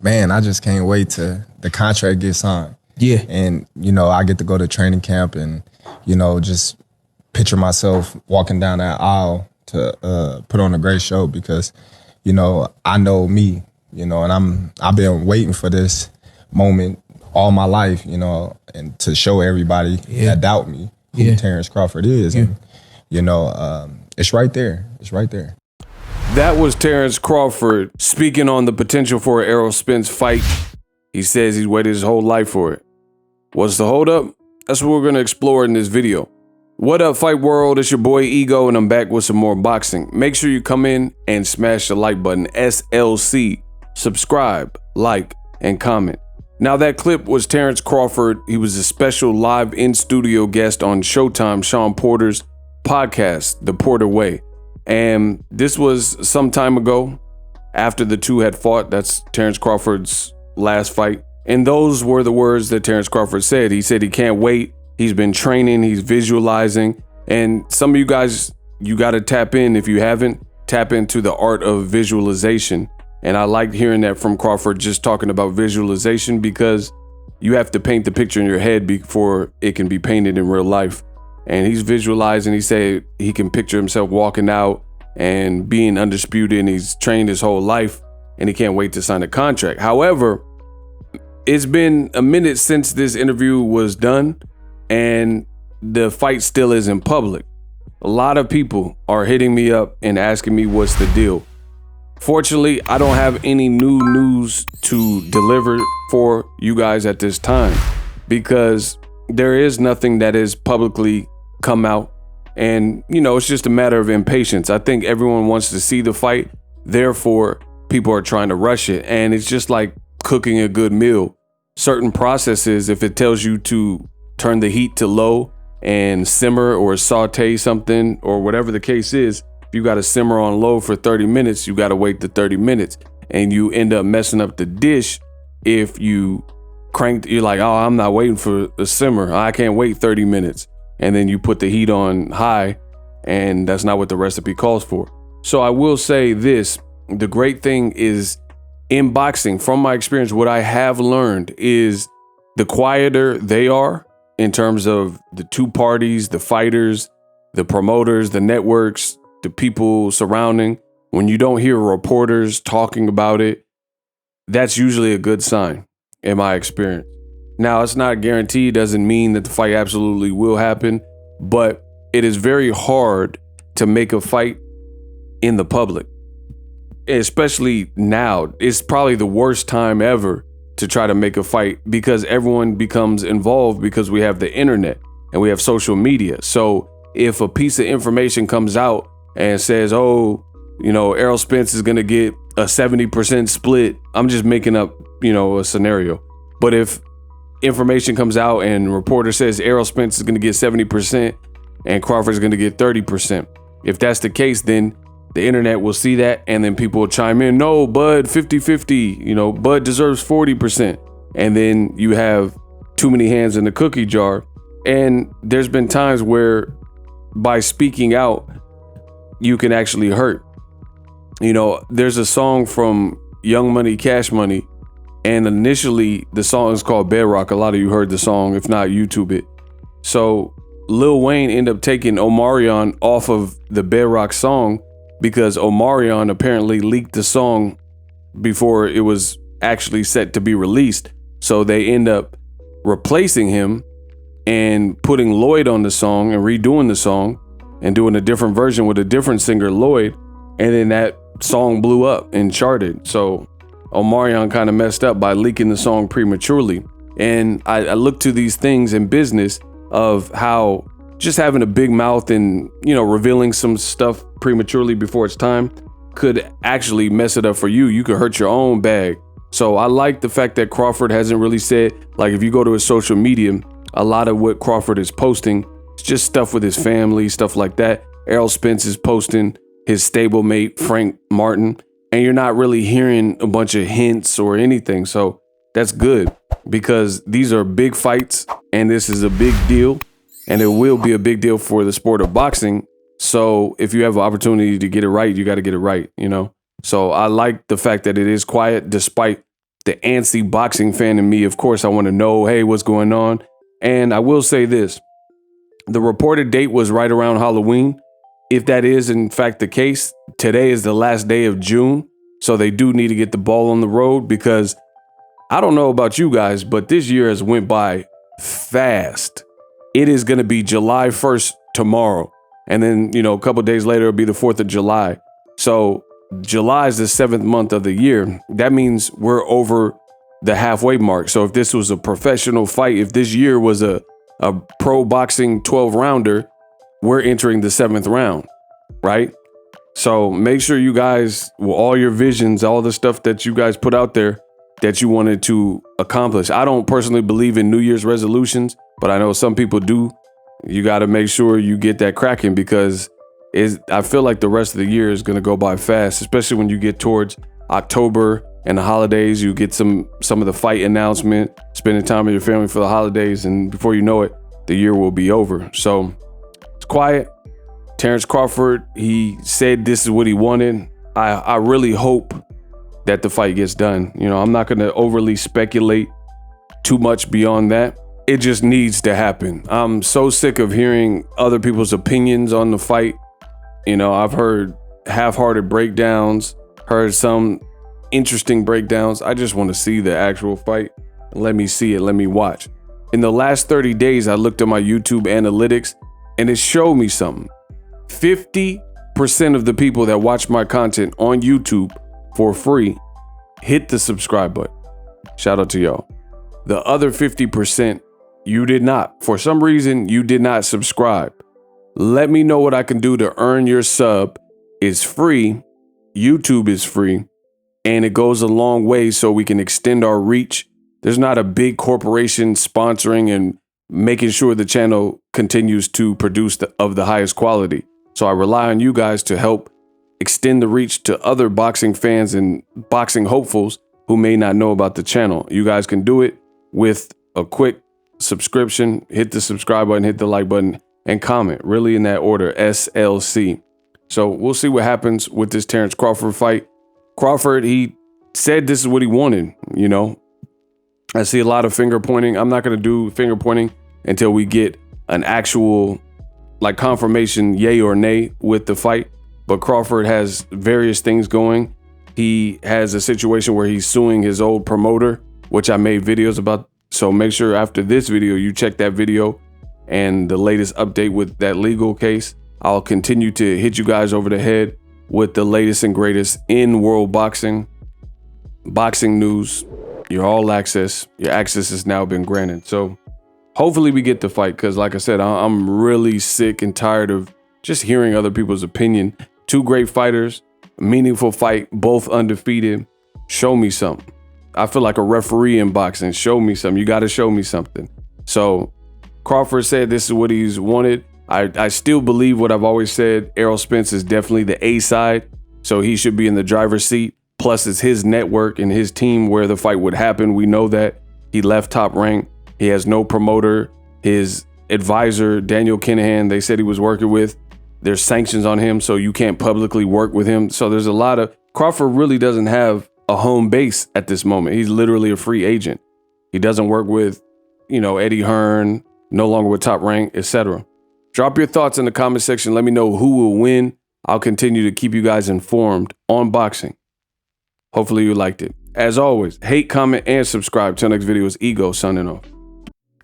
man, I just can't wait to the contract get signed. Yeah. And, I get to go to training camp and, just picture myself walking down that aisle to put on a great show because, I know me, and I've been waiting for this moment all my life, and to show everybody that doubt me who Terence Crawford is. And, it's right there. It's right there. That was Terence Crawford speaking on the potential for an Errol Spence fight. He says he's waited his whole life for it. What's the holdup? That's what we're going to explore in this video. What up, Fight World? It's your boy Ego, and I'm back with some more boxing. Make sure you come in and smash the like button, SLC. Subscribe, like, and comment. Now, that clip was Terence Crawford. He was a special live in-studio guest on Showtime, Sean Porter's podcast, The Porter Way. And this was some time ago after the two had fought. That's Terence Crawford's last fight. And those were the words that Terence Crawford said. He said he can't wait. He's been training. He's visualizing. And some of you guys, you got to tap in. If you haven't, tap into the art of visualization. And I like hearing that from Crawford, just talking about visualization, because you have to paint the picture in your head before it can be painted in real life. And he's visualizing. He said he can picture himself walking out and being undisputed, and he's trained his whole life and he can't wait to sign a contract. However, it's been a minute since this interview was done and the fight still isn't public. A lot of people are hitting me up and asking me what's the deal. Fortunately, I don't have any new news to deliver for you guys at this time because there is nothing that is publicly come out. And, it's just a matter of impatience. I think everyone wants to see the fight. Therefore, people are trying to rush it. And it's just like cooking a good meal. Certain processes, if it tells you to turn the heat to low and simmer or saute something or whatever the case is, if you got to simmer on low for 30 minutes, you got to wait the 30 minutes. And you end up messing up the dish if you you're like, oh, I'm not waiting for the simmer. I can't wait 30 minutes. And then you put the heat on high, and that's not what the recipe calls for. So I will say this, the great thing is in boxing, from my experience, what I have learned is the quieter they are in terms of the two parties, the fighters, the promoters, the networks, the people surrounding, when you don't hear reporters talking about it, that's usually a good sign. In my experience. Now, it's not guaranteed, doesn't mean that the fight absolutely will happen, but it is very hard to make a fight in the public, especially now. It's probably the worst time ever to try to make a fight because everyone becomes involved because we have the internet and we have social media. So if a piece of information comes out and says, oh, Errol Spence is going to get a 70% split, I'm just making up a scenario. But if information comes out and a reporter says Errol Spence is going to get 70% and Crawford is going to get 30%, if that's the case, then the internet will see that and then people will chime in, no, Bud, 50-50, Bud deserves 40%. And then you have too many hands in the cookie jar. And there's been times where by speaking out, you can actually hurt. There's a song from Young Money, Cash Money. And initially, the song is called Bedrock. A lot of you heard the song. If not, YouTube it. So Lil Wayne ended up taking Omarion off of the Bedrock song because Omarion apparently leaked the song before it was actually set to be released. So they end up replacing him and putting Lloyd on the song and redoing the song and doing a different version with a different singer, Lloyd. And then that song blew up and charted. So Omarion kind of messed up by leaking the song prematurely. And I look to these things in business of how just having a big mouth and, revealing some stuff prematurely before it's time could actually mess it up for you. You could hurt your own bag. So I like the fact that Crawford hasn't really said, like if you go to his social media, a lot of what Crawford is posting is just stuff with his family, stuff like that. Errol Spence is posting his stablemate, Frank Martin. And you're not really hearing a bunch of hints or anything. So that's good because these are big fights and this is a big deal and it will be a big deal for the sport of boxing. So if you have an opportunity to get it right, you got to get it right, So I like the fact that it is quiet despite the antsy boxing fan in me, of course, I want to know, hey, what's going on? And I will say this. The reported date was right around Halloween. If that is, in fact, the case, today is the last day of June. So they do need to get the ball on the road because I don't know about you guys, but this year has went by fast. It is going to be July 1st tomorrow. And then, a couple of days later, it'll be the 4th of July. So July is the 7th month of the year. That means we're over the halfway mark. So if this was a professional fight, if this year was a pro boxing 12 rounder, we're entering the 7th round, right? So make sure you guys, with all your visions, all the stuff that you guys put out there that you wanted to accomplish. I don't personally believe in New Year's resolutions, but I know some people do. You got to make sure you get that cracking because I feel like the rest of the year is going to go by fast, especially when you get towards October and the holidays. You get some of the fight announcement, spending time with your family for the holidays, and before you know it, the year will be over. So it's quiet. Terence Crawford, he said this is what he wanted. I really hope that the fight gets done. I'm not going to overly speculate too much beyond that. It just needs to happen. I'm so sick of hearing other people's opinions on the fight. I've heard half-hearted breakdowns, heard some interesting breakdowns. I just want to see the actual fight. Let me see it. Let me watch. In the last 30 days, I looked at my YouTube analytics and it showed me something. 50% of the people that watch my content on YouTube for free hit the subscribe button. Shout out to y'all. The other 50%, you did not. For some reason, you did not subscribe. Let me know what I can do to earn your sub. It's free. YouTube is free. And it goes a long way so we can extend our reach. There's not a big corporation sponsoring and making sure the channel continues to produce of the highest quality. So I rely on you guys to help extend the reach to other boxing fans and boxing hopefuls who may not know about the channel. You guys can do it with a quick subscription. Hit the subscribe button, hit the like button, and comment. Really in that order, SLC. So we'll see what happens with this Terence Crawford fight. Crawford, he said this is what he wanted, I see a lot of finger pointing. I'm not going to do finger pointing until we get an actual confirmation, yay or nay, with the fight. But Crawford has various things going. He has a situation where he's suing his old promoter, which I made videos about. So make sure after this video, you check that video and the latest update with that legal case. I'll continue to hit you guys over the head with the latest and greatest in world boxing news, your all access. Your access has now been granted. So hopefully we get the fight because, like I said, I'm really sick and tired of just hearing other people's opinion. Two great fighters, meaningful fight, both undefeated. Show me something. I feel like a referee in boxing. Show me something. You got to show me something. So Crawford said this is what he's wanted. I still believe what I've always said. Errol Spence is definitely the A side, so he should be in the driver's seat. Plus, it's his network and his team where the fight would happen. We know that. He left Top Rank. He has no promoter. His advisor, Daniel Kinahan, they said he was working with. There's sanctions on him, so you can't publicly work with him. So there's a lot of... Crawford really doesn't have a home base at this moment. He's literally a free agent. He doesn't work with, Eddie Hearn, no longer with Top Rank, etc. Drop your thoughts in the comment section. Let me know who will win. I'll continue to keep you guys informed on boxing. Hopefully you liked it. As always, hate, comment, and subscribe. Till next video is Ego signing off.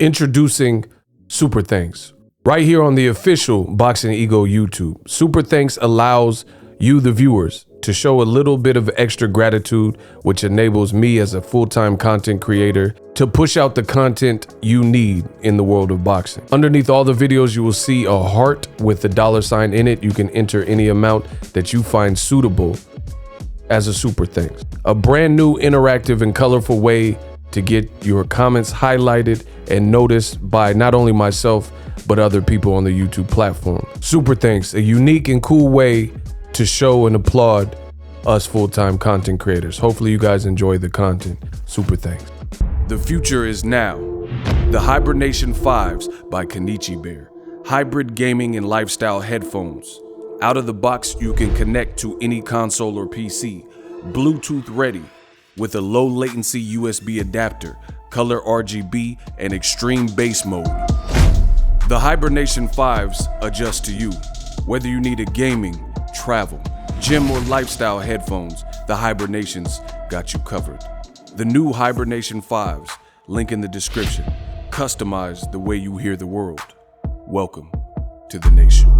Introducing Super Thanks. Right here on the official Boxing Ego YouTube. Super Thanks allows you, the viewers, to show a little bit of extra gratitude, which enables me as a full-time content creator to push out the content you need in the world of boxing. Underneath all the videos, you will see a heart with the $sign in it. You can enter any amount that you find suitable as a super thanks. A brand new interactive and colorful way to get your comments highlighted and noticed by not only myself, but other people on the YouTube platform. Super thanks, a unique and cool way to show and applaud us full-time content creators. Hopefully you guys enjoy the content. Super thanks. The future is now. The Hibernation 5s by Kenichi Bear. Hybrid gaming and lifestyle headphones. Out of the box, you can connect to any console or PC. Bluetooth ready. with a low latency USB adapter, color RGB, and extreme bass mode. The Hibernation 5s adjust to you. Whether you need a gaming, travel, gym, or lifestyle headphones, the Hibernations got you covered. The new Hibernation 5s, link in the description. Customize the way you hear the world. Welcome to the nation.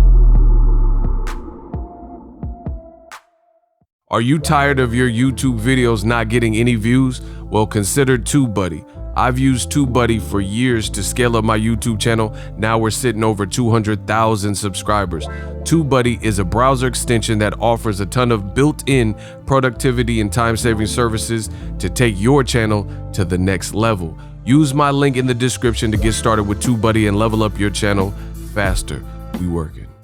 Are you tired of your YouTube videos not getting any views? Well, consider TubeBuddy. I've used TubeBuddy for years to scale up my YouTube channel. Now we're sitting over 200,000 subscribers. TubeBuddy is a browser extension that offers a ton of built-in productivity and time-saving services to take your channel to the next level. Use my link in the description to get started with TubeBuddy and level up your channel faster. We working.